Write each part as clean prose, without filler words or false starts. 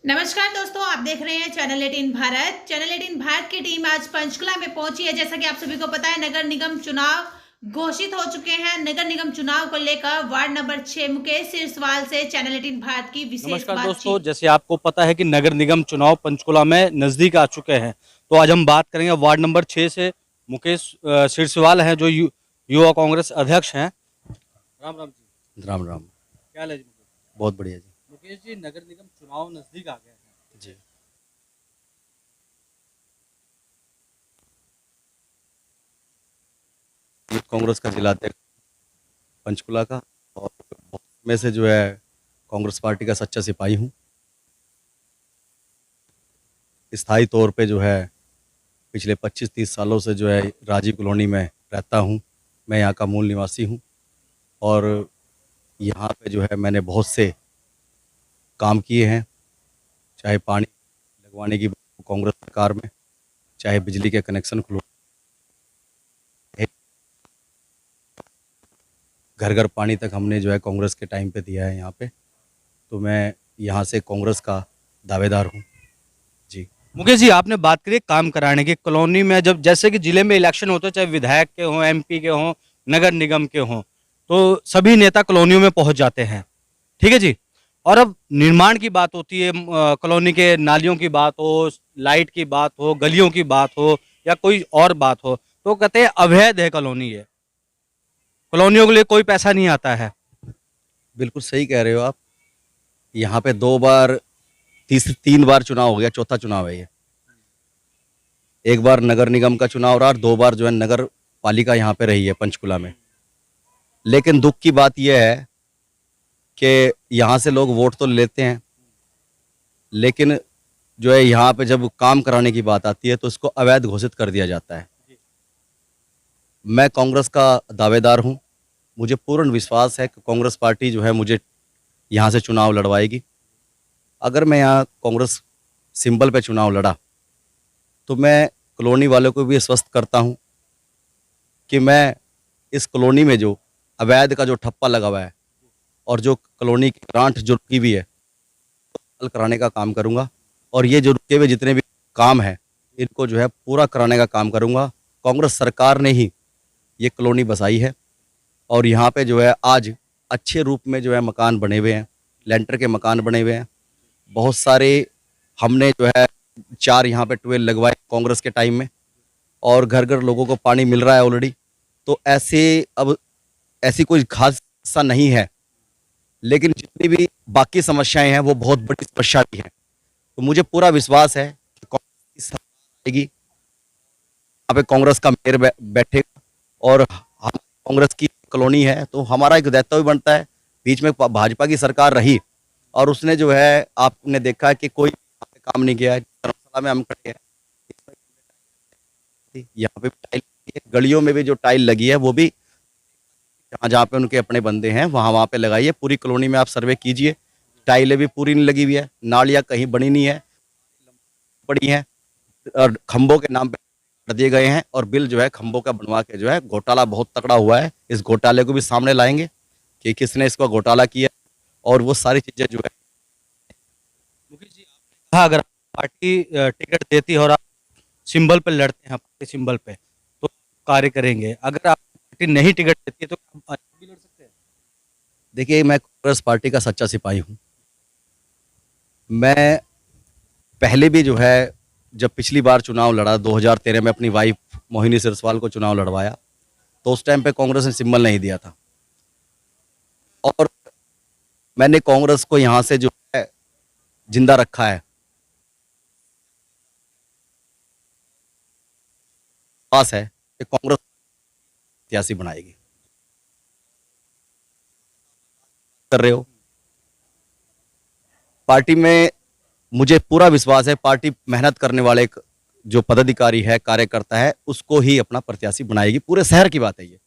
नमस्कार दोस्तों, आप देख रहे हैं चैनल 18 भारत। चैनल 18 भारत की टीम आज पंचकुला में पहुंची है। जैसा कि आप सभी को पता है, नगर निगम चुनाव घोषित हो चुके हैं। नगर निगम चुनाव को लेकर वार्ड नंबर 6 मुकेश सिरसवाल से चैनल 18 भारत की विशेष नमस्कार दोस्तों, बातचीत। जैसे आपको पता है कि नगर निगम चुनाव पंचकुला में नज़दीक आ चुके हैं। तो आज हम बात करेंगे वार्ड नंबर 6 से। मुकेश सिरसवाल हैं जो युवा कांग्रेस अध्यक्ष हैं। राम राम जी। राम राम। क्या हाल है जी मुकेश? बहुत बढ़िया जी। मुकेश जी, नगर निगम चुनाव नज़दीक आ गए हैं। जी। यूथ कांग्रेस का जिला अध्यक्ष पंचकुला का, और में से जो है कांग्रेस पार्टी का सच्चा सिपाही हूँ। स्थायी तौर पे जो है पिछले 25-30 सालों से जो है राजीव कॉलोनी में रहता हूँ। मैं यहाँ का मूल निवासी हूँ और यहाँ पे जो है मैंने बहुत से काम किए हैं, चाहे पानी लगवाने की कांग्रेस सरकार में, चाहे बिजली के कनेक्शन खुलवा, घर घर पानी तक हमने जो है कांग्रेस के टाइम पे दिया है यहाँ पे। तो मैं यहाँ से कांग्रेस का दावेदार हूँ जी। मुकेश जी, आपने बात करी काम कराने की। कॉलोनी में जब जैसे कि जिले में इलेक्शन होते हैं, चाहे विधायक के हों, एमपी के हों, नगर निगम के हों, तो सभी नेता कॉलोनियों में पहुंच जाते हैं। ठीक है जी। और अब निर्माण की बात होती है, कॉलोनी के नालियों की बात हो, लाइट की बात हो, गलियों की बात हो, या कोई और बात हो, तो कहते हैं अवैध है कॉलोनी है, कॉलोनियों के लिए कोई पैसा नहीं आता है। बिल्कुल सही कह रहे हो आप। यहाँ पे 2 बार 3 बार चुनाव हो गया, चौथा चुनाव है ये। एक बार नगर निगम का चुनाव रहा और 2 बार जो है नगर पालिका यहाँ पे रही है पंचकुला में। लेकिन दुख की बात यह है कि यहाँ से लोग वोट तो लेते हैं, लेकिन जो है यहाँ पे जब काम कराने की बात आती है तो इसको अवैध घोषित कर दिया जाता है। मैं कांग्रेस का दावेदार हूँ। मुझे पूर्ण विश्वास है कि कांग्रेस पार्टी जो है मुझे यहाँ से चुनाव लड़वाएगी। अगर मैं यहाँ कांग्रेस सिंबल पे चुनाव लड़ा तो मैं कॉलोनी वालों को भी आश्वस्त करता हूँ कि मैं इस कॉलोनी में जो अवैध का जो ठप्पा लगा हुआ है और जो कॉलोनी की ग्रांट जो रुकी हुई है, हल कराने का काम करूँगा। और ये जो रुके हुए जितने भी काम हैं इनको जो है पूरा कराने का काम करूँगा। कांग्रेस सरकार ने ही ये कॉलोनी बसाई है और यहाँ पे जो है आज अच्छे रूप में जो है मकान बने हुए हैं, लेंटर के मकान बने हुए हैं। बहुत सारे हमने जो है 4 यहाँ पे ट्यूबवेल लगवाए कांग्रेस के टाइम में और घर घर लोगों को पानी मिल रहा है ऑलरेडी। तो ऐसे अब ऐसी कोई खास सा नहीं है, लेकिन जितनी भी बाकी समस्याएं हैं वो बहुत बड़ी समस्या भी हैं। तो मुझे पूरा विश्वास है कि कांग्रेस की सरकार आएगी, यहाँ पे कांग्रेस का मेयर बैठेगा और हम कांग्रेस की कॉलोनी है तो हमारा एक दायित्व भी बनता है। बीच में भाजपा की सरकार रही और उसने जो है आपने देखा है कि कोई काम नहीं किया है। धर्मशाला में हम खड़े हैं, यहाँ पे भी टाइल लगी है, गलियों में भी जो टाइल लगी है वो भी जहाँ जहाँ पे उनके अपने बंदे हैं वहाँ वहाँ पे लगाई है। पूरी कॉलोनी में आप सर्वे कीजिए, टाइलें भी पूरी नहीं लगी हुई है, नालियाँ कहीं बनी नहीं है, पड़ी हैं और खंभों के नाम पे कर दिए गए हैं और बिल जो है खंभों का बनवा के जो है घोटाला बहुत तगड़ा हुआ है। इस घोटाले को भी सामने लाएंगे कि किसने इसको घोटाला किया और वो सारी चीजें जो है। मुकेश जी, आपने कहा अगर पार्टी टिकट देती है और आप सिंबल पे लड़ते हैं, पार्टी सिंबल पे, तो कार्य करेंगे। अगर आप पार्टी नहीं टिकट देती है तो आप भी लड़ सकते हैं। देखिए, मैं कांग्रेस पार्टी का सच्चा सिपाही हूँ। मैं पहले भी जो है जब पिछली बार चुनाव लड़ा 2013 में अपनी वाइफ मोहिनी सिरसवाल को चुनाव लड़वाया तो उस टाइम पे कांग्रेस ने सिंबल नहीं दिया था और मैंने कांग्रेस को यहाँ से जो है जिंदा रखा है। पास है कि कांग्रेस सियासी बनाएगी। कर रहे हो पार्टी में, मुझे पूरा विश्वास है पार्टी मेहनत करने वाले एक जो पदाधिकारी है, कार्यकर्ता है, उसको ही अपना प्रत्याशी बनाएगी। पूरे शहर की बात है ये।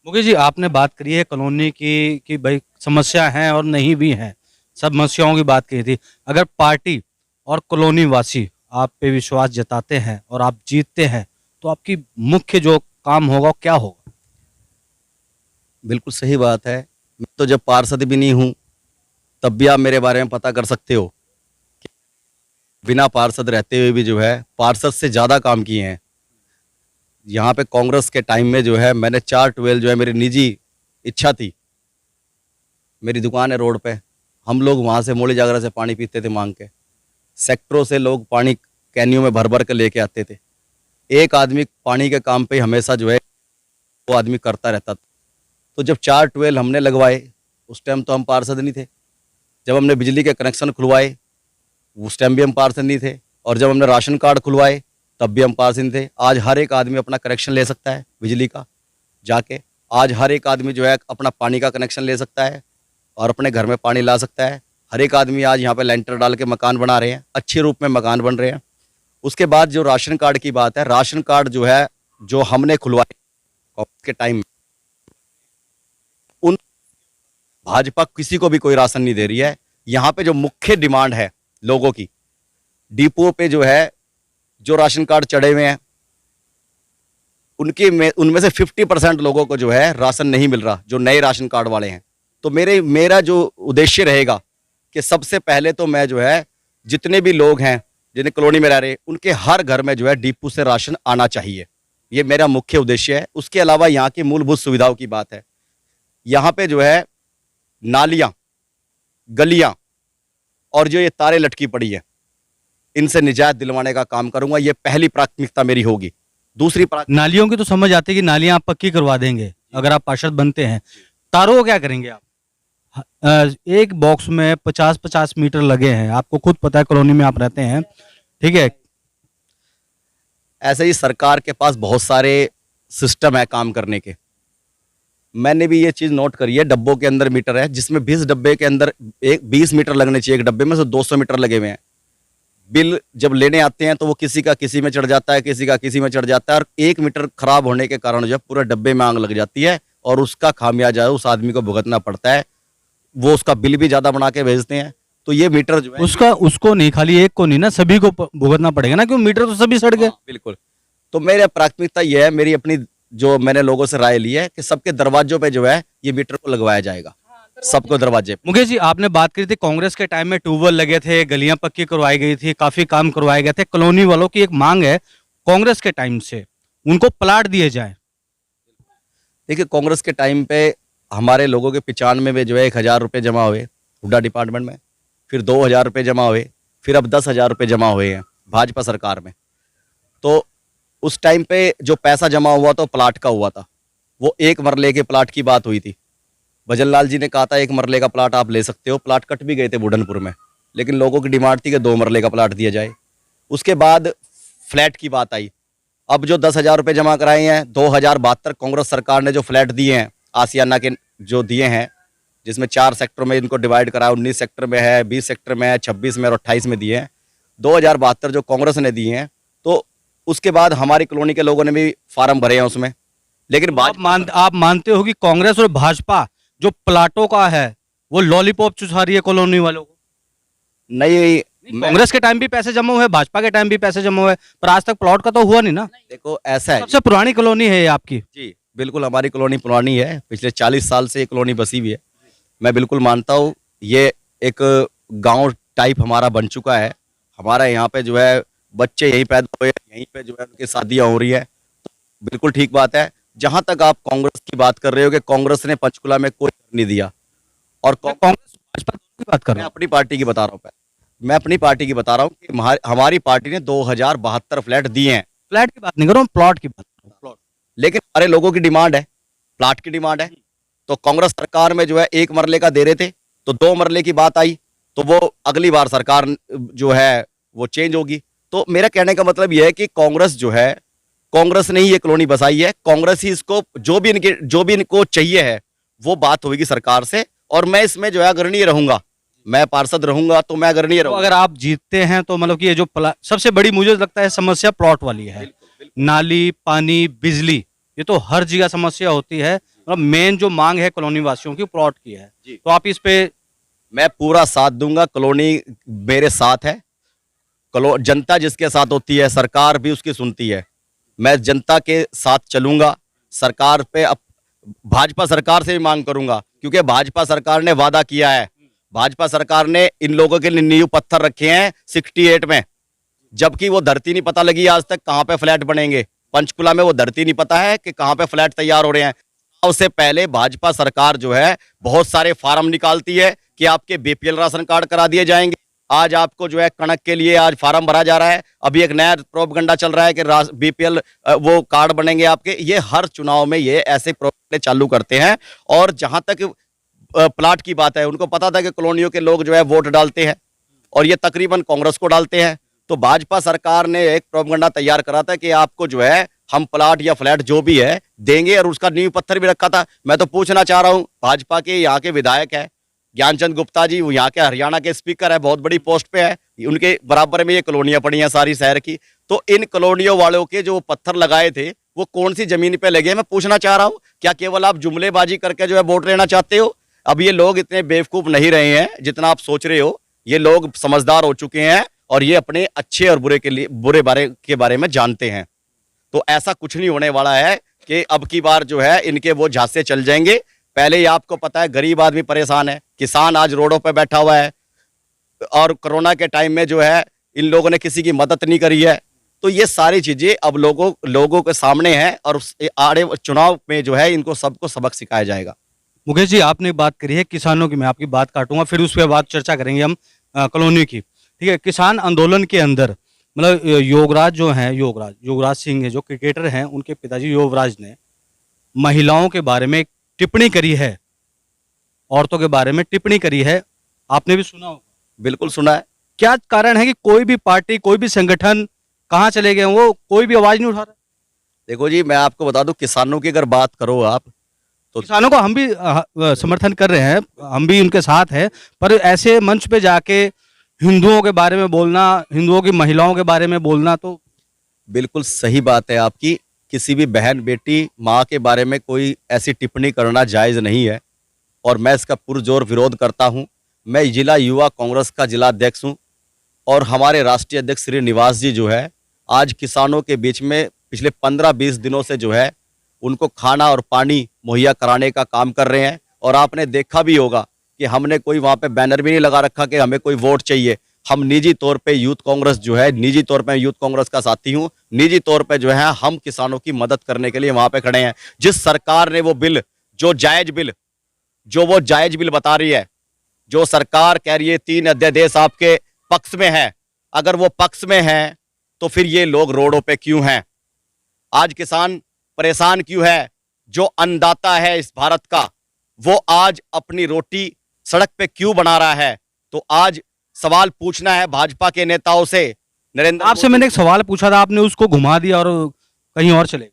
मुकेश जी, आपने बात करी है कॉलोनी की कि भाई समस्या हैं और नहीं भी हैं, सब समस्याओं की बात की थी। अगर पार्टी और कॉलोनी वासी आप पे विश्वास जताते हैं और आप जीतते हैं, तो आपकी मुख्य जो काम होगा वो क्या होगा? बिल्कुल सही बात है। मैं तो जब पार्षद भी नहीं हूँ तब भी आप मेरे बारे में पता कर सकते हो कि बिना पार्षद रहते हुए भी जो है पार्षद से ज़्यादा काम किए हैं। यहाँ पे कांग्रेस के टाइम में जो है मैंने 4 ट्यूबवेल जो है मेरी निजी इच्छा थी, मेरी दुकान है रोड पे, हम लोग वहाँ से मोली जागरा से पानी पीते थे मांग के। सेक्टरों से लोग पानी कैनियों में भर भर के लेके आते थे। एक आदमी पानी के काम पे हमेशा जो है वो आदमी करता रहता था। तो जब 4 ट्यूबवेल हमने लगवाए उस टाइम तो हम पार्षद नहीं थे। जब हमने बिजली के कनेक्शन खुलवाए उस टाइम भी हम पार्षद नहीं थे। और जब हमने राशन कार्ड खुलवाए तब भी हम पार्षद नहीं थे। आज हर एक आदमी अपना कनेक्शन ले सकता है बिजली का जाके। आज हर एक आदमी जो है अपना पानी का कनेक्शन ले सकता है और अपने घर में पानी ला सकता है। हर एक आदमी आज यहाँ पे लेंटर डाल के मकान बना रहे हैं, अच्छे रूप में मकान बन रहे हैं। उसके बाद जो राशन कार्ड की बात है, राशन कार्ड जो है जो हमने खुलवाए कांग्रेस के टाइम में, उन भाजपा किसी को भी कोई राशन नहीं दे रही है। यहाँ पे जो मुख्य डिमांड है लोगों की, डिपो पे जो है जो राशन कार्ड चढ़े हुए हैं उनमें से 50% लोगों को जो है राशन नहीं मिल रहा, जो नए राशन कार्ड वाले हैं। तो मेरा जो उद्देश्य रहेगा कि सबसे पहले तो मैं जो है जितने भी लोग हैं जिन्हें कॉलोनी में रह रहे उनके हर घर में जो है डिपो से राशन आना चाहिए। ये मेरा मुख्य उद्देश्य है। उसके अलावा यहाँ की मूलभूत सुविधाओं की बात है। यहाँ पे जो है नालियाँ, गलियाँ और जो ये तारे लटकी पड़ी है इनसे निजात दिलवाने का काम करूंगा। ये पहली प्राथमिकता मेरी होगी। दूसरी नालियों की तो समझ आती है कि नालियां आप पक्की करवा देंगे अगर आप पार्षद बनते हैं। तारों को क्या करेंगे आप? एक बॉक्स में 50-50 मीटर लगे हैं, आपको खुद पता है, कॉलोनी में आप रहते हैं, ठीक है। ऐसे ही सरकार के पास बहुत सारे सिस्टम है काम करने के। मैंने भी ये चीज़ नोट करी है, डब्बों के अंदर मीटर है जिसमें 20 डब्बे के अंदर 20 मीटर लगने चाहिए। एक डब्बे में से 200 मीटर लगे हुए हैं। बिल जब लेने आते हैं तो वो किसी का किसी में चढ़ जाता है, किसी का किसी में चढ़ जाता है और 1 मीटर खराब होने के कारण जो पूरे डब्बे में आग लग जाती है और उसका खामियाजा उस आदमी को भुगतना पड़ता है। वो उसका बिल भी ज़्यादा बना के भेजते हैं। तो ये मीटर जो है उसको नहीं, खाली एक को नहीं ना, सभी को भुगतना पड़ेगा ना, क्यों? मीटर तो सभी सड़ गए। बिल्कुल। तो मेरी प्राथमिकता ये है, मेरी अपनी जो मैंने लोगों से राय ली है कि सबके दरवाजों पे जो है ये मीटर को लगवाया जाएगा, सबको दरवाजे पे। मुकेश जी, आपने बात करी थी कांग्रेस के टाइम में ट्यूबवेल लगे थे, गलियां पक्की करवाई गई थी, काफी काम करवाए गए थे। कॉलोनी वालों की एक मांग है कांग्रेस के टाइम से उनको प्लाट दिए जाए। देखिए, कांग्रेस के टाइम पे हमारे लोगों के 95 में जो है 1000 रुपये जमा हुए हुड्डा डिपार्टमेंट में, फिर 2000 रुपये जमा हुए, फिर अब 10,000 रुपये जमा हुए हैं भाजपा सरकार में। तो उस टाइम पे जो पैसा जमा हुआ तो प्लाट का हुआ था, वो 1 मरले के प्लाट की बात हुई थी। भजन लाल जी ने कहा था 1 मरले का प्लाट आप ले सकते हो। प्लाट कट भी गए थे बुढ़नपुर में, लेकिन लोगों की डिमांड थी कि 2 मरले का प्लाट दिया जाए। उसके बाद फ्लैट की बात आई। अब जो 10,000 रुपये जमा कराए हैं, 2072 कांग्रेस सरकार ने जो फ्लैट दिए हैं आसियाना के जो दिए हैं, जिसमें 4 सेक्टर में इनको डिवाइड करा, 19 सेक्टर में है, 20 सेक्टर में है, 26 में और 28 में दिए हैं। 2072 जो कांग्रेस ने दिए हैं, तो उसके बाद हमारी कॉलोनी के लोगों ने भी फार्म भरे हैं उसमें। लेकिन आप मानते हो कि कांग्रेस और भाजपा जो प्लाटों का है वो लॉलीपॉप चुसा रही है कॉलोनी वालों को? नहीं, कांग्रेस के टाइम भी पैसे जमा हुए, भाजपा के टाइम भी पैसे जमा हुए, पर आज तक प्लॉट का तो हुआ नहीं ना। देखो, ऐसा है, सबसे पुरानी कॉलोनी है ये आपकी। जी बिल्कुल, हमारी कॉलोनी पुरानी है, पिछले 40 साल से ये कॉलोनी बसी हुई है। मैं बिल्कुल मानता हूँ ये एक गांव टाइप हमारा बन चुका है। हमारा यहाँ पे जो है बच्चे यहीं पैदा हुए, यहीं पे जो है उनकी शादियाँ हो रही है, तो बिल्कुल ठीक बात है। जहां तक आप कांग्रेस की बात कर रहे हो कि कांग्रेस ने पंचकुला में कोई नहीं दिया, और कांग्रेस भाजपा की बात कर रहा हूं, अपनी पार्टी की बता रहा हूँ, मैं अपनी पार्टी की बता रहा हूँ कि हमारी पार्टी ने 2072 फ्लैट दिए हैं। फ्लैट की बात नहीं कर रहा हूं, प्लॉट की बात कर रहा हूं। लेकिन हमारे लोगों की डिमांड है, प्लाट की डिमांड है। तो कांग्रेस सरकार में जो है 1 मरले का दे रहे थे, तो 2 मरले की बात आई, तो वो अगली बार सरकार जो है वो चेंज होगी। तो मेरा कहने का मतलब यह है कि कांग्रेस जो है, कांग्रेस ने ही ये कॉलोनी बसाई है, कांग्रेस ही इसको जो भी इनको चाहिए है वो बात होगी सरकार से। और मैं इसमें जो है अग्रणीय रहूंगा, मैं पार्षद रहूंगा तो मैं अग्रणीय रहूंगा। अगर आप जीतते हैं तो मतलब कि ये जो सबसे बड़ी मुझे लगता है समस्या प्लॉट वाली है। नाली, पानी, बिजली, ये तो हर जगह समस्या होती है। मतलब मेन जो मांग है कॉलोनी वासियों की प्लॉट की है। तो आप इस पे मैं पूरा साथ दूंगा, कॉलोनी मेरे साथ है। जनता जिसके साथ होती है सरकार भी उसकी सुनती है। मैं जनता के साथ चलूंगा, सरकार पे भाजपा सरकार से भी मांग करूंगा, क्योंकि भाजपा सरकार ने वादा किया है भाजपा सरकार ने इन लोगों के लिए नींव पत्थर रखे हैं 68 में, जबकि वो धरती नहीं पता लगी आज तक कहां पे फ्लैट बनेंगे। पंचकुला में वो धरती नहीं पता है कि कहां पे फ्लैट तैयार हो रहे हैं। उससे पहले भाजपा सरकार जो है बहुत सारे फार्म निकालती है कि आपके बीपीएल राशन कार्ड करा दिए जाएंगे। आज आपको जो है कणक के लिए आज फार्म भरा जा रहा है। अभी एक नया प्रोपगंडा चल रहा है कि बीपीएल वो कार्ड बनेंगे आपके। ये हर चुनाव में ये ऐसे प्रोपगंडे चालू करते हैं। और जहां तक प्लाट की बात है, उनको पता था कि कॉलोनियों के लोग जो है वोट डालते हैं और ये तकरीबन कांग्रेस को डालते हैं। तो भाजपा सरकार ने एक प्रोपगंडा तैयार करा था कि आपको जो है हम प्लाट या फ्लैट जो भी है देंगे, और उसका नींव पत्थर भी रखा था। मैं तो पूछना चाह रहा हूं, भाजपा के यहाँ के विधायक है ज्ञानचंद गुप्ता जी, वो यहाँ के हरियाणा के स्पीकर है, बहुत बड़ी पोस्ट पे है, उनके बराबर में ये कॉलोनियां पड़ी हैं सारी शहर की। तो इन कॉलोनियों वालों के जो पत्थर लगाए थे वो कौन सी जमीन पे लगे? मैं पूछना चाह रहा हूँ, क्या केवल आप जुमलेबाजी करके जो है वोट लेना चाहते हो? अब ये लोग इतने बेवकूफ नहीं रहे हैं जितना आप सोच रहे हो। ये लोग समझदार हो चुके हैं और ये अपने अच्छे और बुरे के बारे में जानते हैं। तो ऐसा कुछ नहीं होने वाला है कि अब की बार जो है इनके वो झांसे चल जाएंगे। पहले ही आपको पता है गरीब आदमी परेशान है, किसान आज रोडों पर बैठा हुआ है, और कोरोना के टाइम में जो है इन लोगों ने किसी की मदद नहीं करी है। तो ये सारी चीजें अब लोगों के सामने हैं और आड़े चुनाव में जो है इनको सबको सबक सिखाया जाएगा। मुकेश जी, आपने बात करी है किसानों की, मैं आपकी बात काटूंगा, फिर उस पर बात चर्चा करेंगे हम कॉलोनी की। ठीक है, किसान आंदोलन के अंदर मतलब योगराज सिंह है जो क्रिकेटर हैं, उनके पिताजी युवराज ने महिलाओं के बारे में एक टिप्पणी करी है, औरतों के बारे में टिप्पणी करी है, आपने भी सुना होगा। बिल्कुल सुना है। क्या कारण है कि कोई भी पार्टी, कोई भी संगठन कहाँ चले गए, वो कोई भी आवाज नहीं उठा रहा? देखो जी, मैं आपको बता दूं, किसानों की अगर बात करो आप तो किसानों को हम भी समर्थन कर रहे हैं, हम भी उनके साथ हैं, पर ऐसे मंच पे जाके हिंदुओं के बारे में बोलना, हिंदुओं की महिलाओं के बारे में बोलना, तो बिल्कुल सही बात है आपकी। किसी भी बहन बेटी माँ के बारे में कोई ऐसी टिप्पणी करना जायज़ नहीं है और मैं इसका पुरजोर विरोध करता हूँ। मैं जिला युवा कांग्रेस का जिला अध्यक्ष हूँ और हमारे राष्ट्रीय अध्यक्ष श्री निवास जी जो है आज किसानों के बीच में पिछले 15-20 दिनों से जो है उनको खाना और पानी मुहैया कराने का काम कर रहे हैं। और आपने देखा भी होगा कि हमने कोई वहाँ पे बैनर भी नहीं लगा रखा कि हमें कोई वोट चाहिए। हम निजी तौर पे यूथ कांग्रेस जो है, निजी तौर पे यूथ कांग्रेस का साथी हूँ, निजी तौर पे जो है हम किसानों की मदद करने के लिए वहाँ पे खड़े हैं। जिस सरकार ने वो बिल, जो जायज बिल बता रही है, जो सरकार कह रही है 3 अध्यादेश आपके पक्ष में है, अगर वो पक्ष में है तो फिर ये लोग रोडों पे क्यों हैं? आज किसान परेशान क्यों है? जो अन्नदाता है इस भारत का, वो आज अपनी रोटी सड़क पे क्यों बना रहा है? तो आज सवाल पूछना है भाजपा के नेताओं से। नरेंद्र आपसे मैंने एक सवाल पूछा था, आपने उसको घुमा दिया और कहीं और चले गए।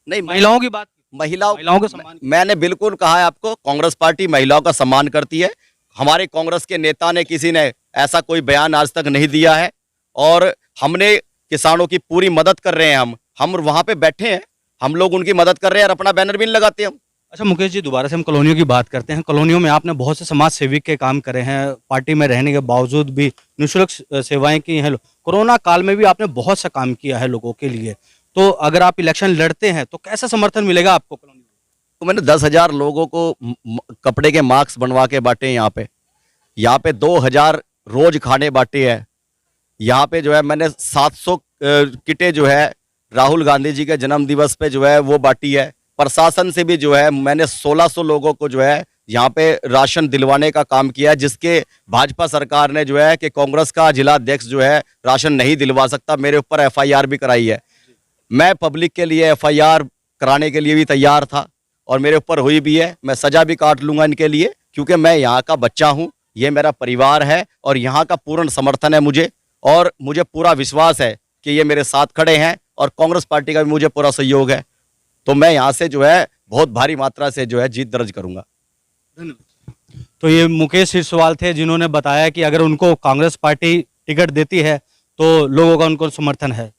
नहीं, महिलाओं की बात, महिलाओं का सम्मान, मैंने बिल्कुल कहा है आपको, कांग्रेस पार्टी महिलाओं का सम्मान करती है। हमारे कांग्रेस के नेता ने, किसी ने ऐसा कोई बयान आज तक नहीं दिया है और हमने किसानों की पूरी मदद कर रहे हैं। हम वहां पे बैठे हैं, हम लोग उनकी मदद कर रहे हैं और अपना बैनर भी नहीं लगाते हम। अच्छा मुकेश जी, दोबारा से हम कॉलोनियों की बात करते हैं। कॉलोनियों में आपने बहुत से समाज सेविक के काम करे हैं, पार्टी में रहने के बावजूद भी निःशुल्क सेवाएं की हैं। कोरोना काल में भी आपने बहुत सा काम किया है लोगों के लिए, तो अगर आप इलेक्शन लड़ते हैं तो कैसा समर्थन मिलेगा आपको कॉलोनी में? तो मैंने 10,000 लोगों को कपड़े के मास्क बनवा के बांटे। यहाँ पे 2,000 रोज खाने बांटे हैं। यहाँ पे जो है मैंने 700 किटें जो है राहुल गांधी जी के जन्म दिवस पे जो है वो बांटी है। प्रशासन से भी जो है मैंने 1600 लोगों को जो है यहाँ पे राशन दिलवाने का काम किया है, जिसके भाजपा सरकार ने जो है कि कांग्रेस का जिला अध्यक्ष जो है राशन नहीं दिलवा सकता, मेरे ऊपर एफआईआर भी कराई है। मैं पब्लिक के लिए एफआईआर कराने के लिए भी तैयार था और मेरे ऊपर हुई भी है। मैं सजा भी काट लूंगा इनके लिए, क्योंकि मैं यहाँ का बच्चा हूँ, ये मेरा परिवार है और यहाँ का पूर्ण समर्थन है मुझे, और मुझे पूरा विश्वास है कि ये मेरे साथ खड़े हैं और कांग्रेस पार्टी का भी मुझे पूरा सहयोग है। तो मैं यहाँ से जो है बहुत भारी मात्रा से जो है जीत दर्ज करूंगा। तो ये मुकेश सिरसवाल थे जिन्होंने बताया कि अगर उनको कांग्रेस पार्टी टिकट देती है तो लोगों का उनको समर्थन है।